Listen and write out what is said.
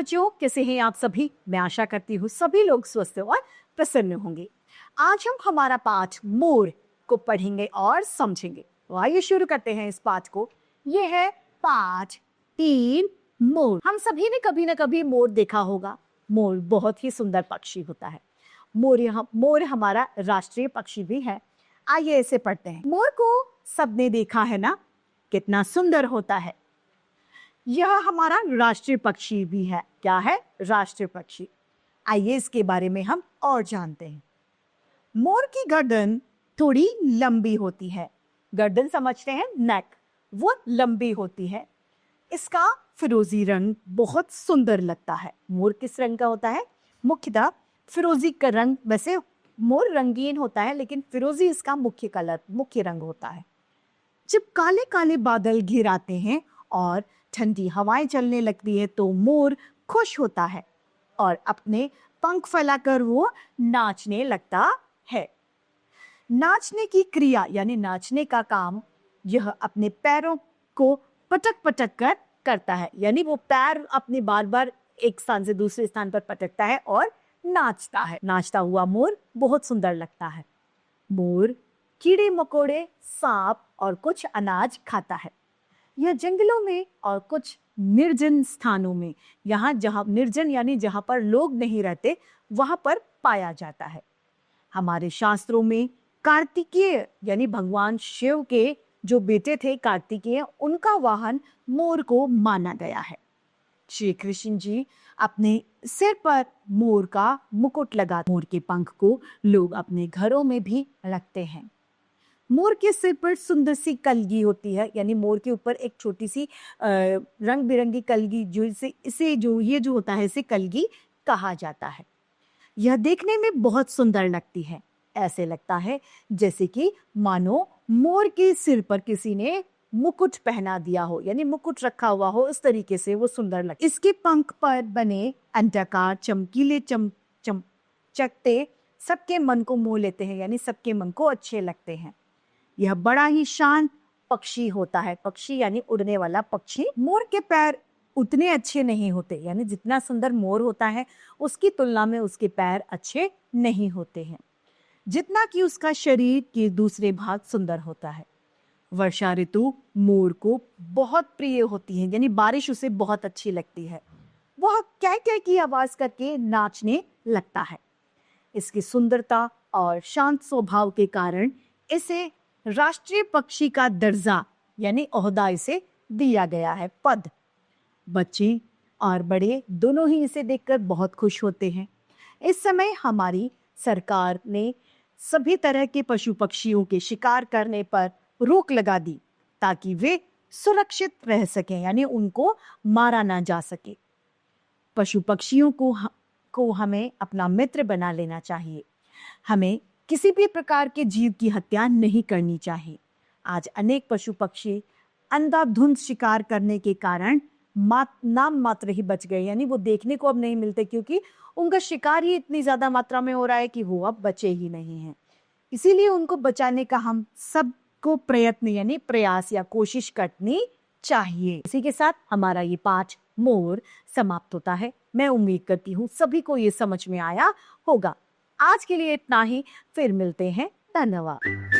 बच्चों, कैसे हैं आप सभी? मैं आशा करती हूँ सभी लोग स्वस्थ और प्रसन्न होंगे। आज हम हमारा पाठ मोर को पढ़ेंगे और समझेंगे। तो आइए शुरू करते हैं इस पाठ को। ये है पाठ 3 मोर। हम सभी ने कभी ना कभी मोर देखा होगा। मोर बहुत ही सुंदर पक्षी होता है। मोर हमारा राष्ट्रीय पक्षी भी है। आइए इसे पढ़ते हैं। मोर को सबने देखा है ना, कितना सुंदर होता है। यह हमारा राष्ट्रीय पक्षी भी है। क्या है? राष्ट्रीय पक्षी। आइए इसके बारे में हम और जानते हैं। मोर की गर्दन थोड़ी लंबी होती है। गर्दन समझते हैं, नेक, वो लंबी होती है। इसका फिरोजी रंग बहुत सुंदर लगता है। मोर किस रंग का होता है? मुख्यतः फिरोजी का रंग। वैसे मोर रंगीन होता है, लेकिन फिरोजी इसका मुख्य रंग होता है। जब काले काले बादल घिर आते हैं और ठंडी हवाएं चलने लगती है तो मोर खुश होता है और अपने पंख फैलाकर वो नाचने लगता है। नाचने की क्रिया यानी नाचने का काम यह अपने पैरों को पटक पटक कर करता है। यानी वो पैर अपने बार बार एक स्थान से दूसरे स्थान पर पटकता है और नाचता है। नाचता हुआ मोर बहुत सुंदर लगता है। मोर कीड़े मकोड़े, सांप और कुछ अनाज खाता है। यह जंगलों में और कुछ निर्जन स्थानों में, यहाँ जहाँ निर्जन यानी जहाँ पर लोग नहीं रहते, वहाँ पर पाया जाता है। हमारे शास्त्रों में कार्तिकेय यानी भगवान शिव के जो बेटे थे कार्तिकेय, उनका वाहन मोर को माना गया है। श्री कृष्ण जी अपने सिर पर मोर का मुकुट लगा। मोर के पंख को लोग अपने घरों में भी रखते हैं। मोर के सिर पर सुंदर सी कलगी होती है। यानी मोर के ऊपर एक छोटी सी रंग बिरंगी कलगी, ये जो होता है इसे कलगी कहा जाता है। यह देखने में बहुत सुंदर लगती है। ऐसे लगता है जैसे कि मानो मोर के सिर पर किसी ने मुकुट पहना दिया हो, यानी मुकुट रखा हुआ हो। इस तरीके से वो सुंदर लगता है। इसके पंख पर बने अंडाकार चमकीले चकते सबके मन को मोह लेते हैं, यानी सबके मन को अच्छे लगते हैं। यह बड़ा ही शांत पक्षी होता है। पक्षी यानी उड़ने वाला पक्षी। मोर के पैर उतने अच्छे नहीं होते, यानी जितना सुंदर मोर होता है उसकी तुलना में उसके पैर अच्छे नहीं होते हैं, जितना कि उसका शरीर के दूसरे भाग सुंदर होता है। वर्षा ऋतु मोर को बहुत प्रिय होती है, यानी बारिश उसे बहुत अच्छी लगती है। वह कै कै की आवाज करके नाचने लगता है। इसकी सुंदरता और शांत स्वभाव के कारण इसे राष्ट्रीय पक्षी का दर्जा यानी ओहदा इसे दिया गया है, पद। बच्चे और बड़े दोनों ही इसे देखकर बहुत खुश होते हैं। इस समय हमारी सरकार ने सभी तरह के पशु पक्षियों के शिकार करने पर रोक लगा दी ताकि वे सुरक्षित रह सकें, यानी उनको मारा ना जा सके। पशु पक्षियों को हमें अपना मित्र बना लेना चाहिए। हमें किसी भी प्रकार के जीव की हत्या नहीं करनी चाहिए। आज अनेक पशु पक्षी अंधाधुंध शिकार करने के कारण नाम मात्र ही बच गए, यानी वो देखने को अब नहीं मिलते, क्योंकि उनका शिकार ही इतनी ज्यादा मात्रा में हो रहा है कि वो अब बचे ही नहीं हैं। इसीलिए उनको बचाने का हम सबको प्रयत्न यानी प्रयास या कोशिश करनी चाहिए। इसी के साथ हमारा ये पाठ मोर समाप्त होता है। मैं उम्मीद करती हूँ सभी को ये समझ में आया होगा। आज के लिए इतना ही, फिर मिलते हैं। धन्यवाद।